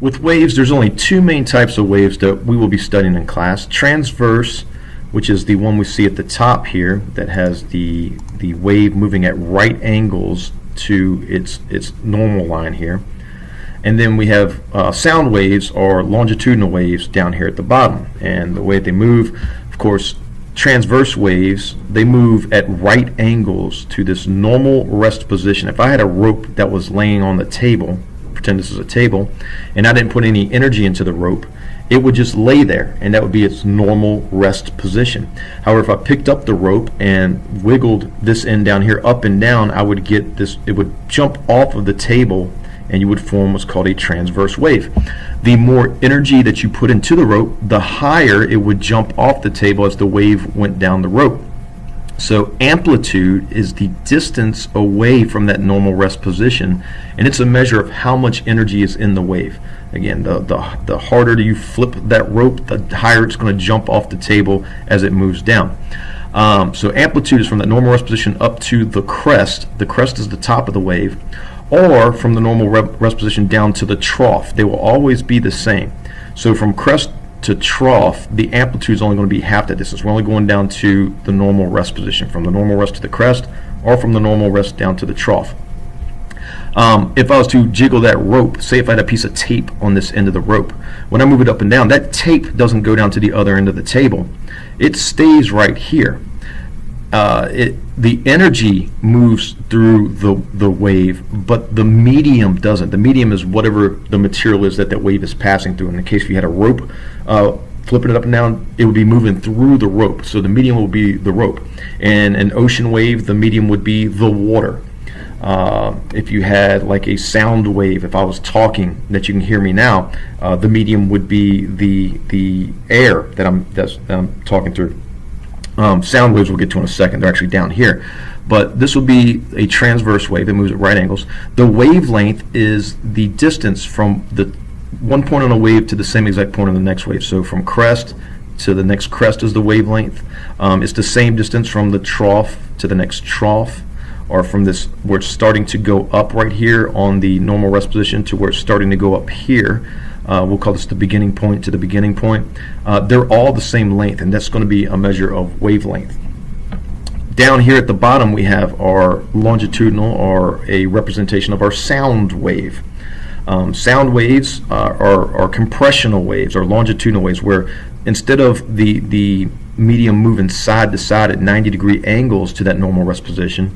With waves, there's only two main types of waves that we will be studying in class. Transverse, which is the one we see at the top here, that has the wave moving at right angles to its normal line here. And then we have sound waves, or longitudinal waves, down here at the bottom. And the way they move, of course, transverse waves, they move at right angles to this normal rest position. If I had a rope that was laying on the table, pretend this is a table, and I didn't put any energy into the rope, it would just lay there, and that would be its normal rest position. However, if I picked up the rope and wiggled this end down here up and down, I would get this, it would jump off of the table, and you would form what's called a transverse wave. The more energy that you put into the rope, the higher it would jump off the table as the wave went down the rope. So amplitude is the distance away from that normal rest position, and it's a measure of how much energy is in the wave. Again, the harder you flip that rope, the higher it's going to jump off the table as it moves down. So amplitude is from that normal rest position up to the crest. The crest is the top of the wave, or from the normal rest position down to the trough. They will always be the same. So from crest to trough, the amplitude is only going to be half that distance. We're only going down to the normal rest position, from the normal rest to the crest, or from the normal rest down to the trough. If I was to jiggle that rope, say if I had a piece of tape on this end of the rope, when I move it up and down, that tape doesn't go down to the other end of the table. It stays right here. The energy moves through the wave, but the medium doesn't. The medium is whatever the material is that wave is passing through. In the case if you had a rope, flipping it up and down, it would be moving through the rope. So the medium will be the rope. And an ocean wave, the medium would be the water. If you had like a sound wave, if I was talking that you can hear me now, the medium would be the air that I'm talking through. Sound waves we'll get to in a second. They're actually down here. But this will be a transverse wave that moves at right angles. The wavelength is the distance from the one point on a wave to the same exact point on the next wave. So from crest to the next crest is the wavelength. It's the same distance from the trough to the next trough, or from this where it's starting to go up right here on the normal rest position to where it's starting to go up here. We'll call this the beginning point to the beginning point. They're all the same length, and that's going to be a measure of wavelength. Down here at the bottom we have our longitudinal, or a representation of our sound wave. Sound waves are compressional waves, or longitudinal waves, where instead of the medium moving side to side at 90-degree angles to that normal rest position,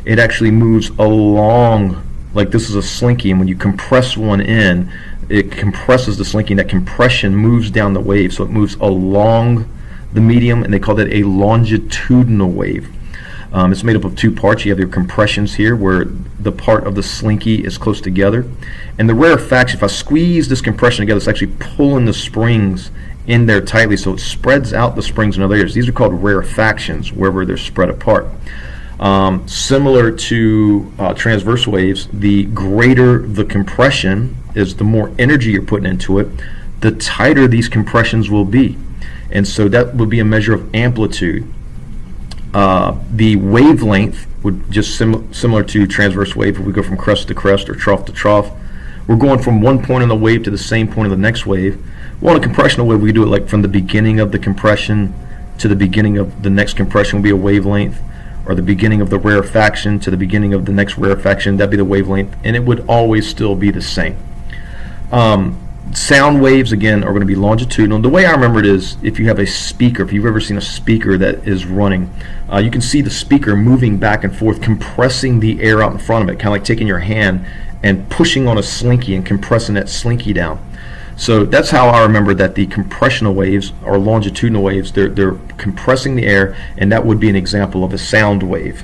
it actually moves along, like this is a slinky, and when you compress one in, it compresses the slinky, and that compression moves down the wave, so it moves along the medium, and they call that a longitudinal wave. It's made up of two parts. You have your compressions here, where the part of the slinky is close together, and the rarefaction, if I squeeze this compression together, it's actually pulling the springs in there tightly, so it spreads out the springs in other areas. These are called rarefactions, wherever they're spread apart. Similar to transverse waves, the greater the compression is, the more energy you're putting into it, the tighter these compressions will be. And so that would be a measure of amplitude. The wavelength would just similar to transverse wave. If we go from crest to crest or trough to trough, we're going from one point on the wave to the same point of the next wave. Well, on a compressional wave, we do it like from the beginning of the compression to the beginning of the next compression will be a wavelength, or the beginning of the rarefaction to the beginning of the next rarefaction, that'd be the wavelength, and it would always still be the same. Sound waves, again, are going to be longitudinal. The way I remember it is, if you have a speaker, if you've ever seen a speaker that is running, you can see the speaker moving back and forth, compressing the air out in front of it, kind of like taking your hand and pushing on a slinky and compressing that slinky down. So that's how I remember that the compressional waves or longitudinal waves, they're compressing the air, and that would be an example of a sound wave.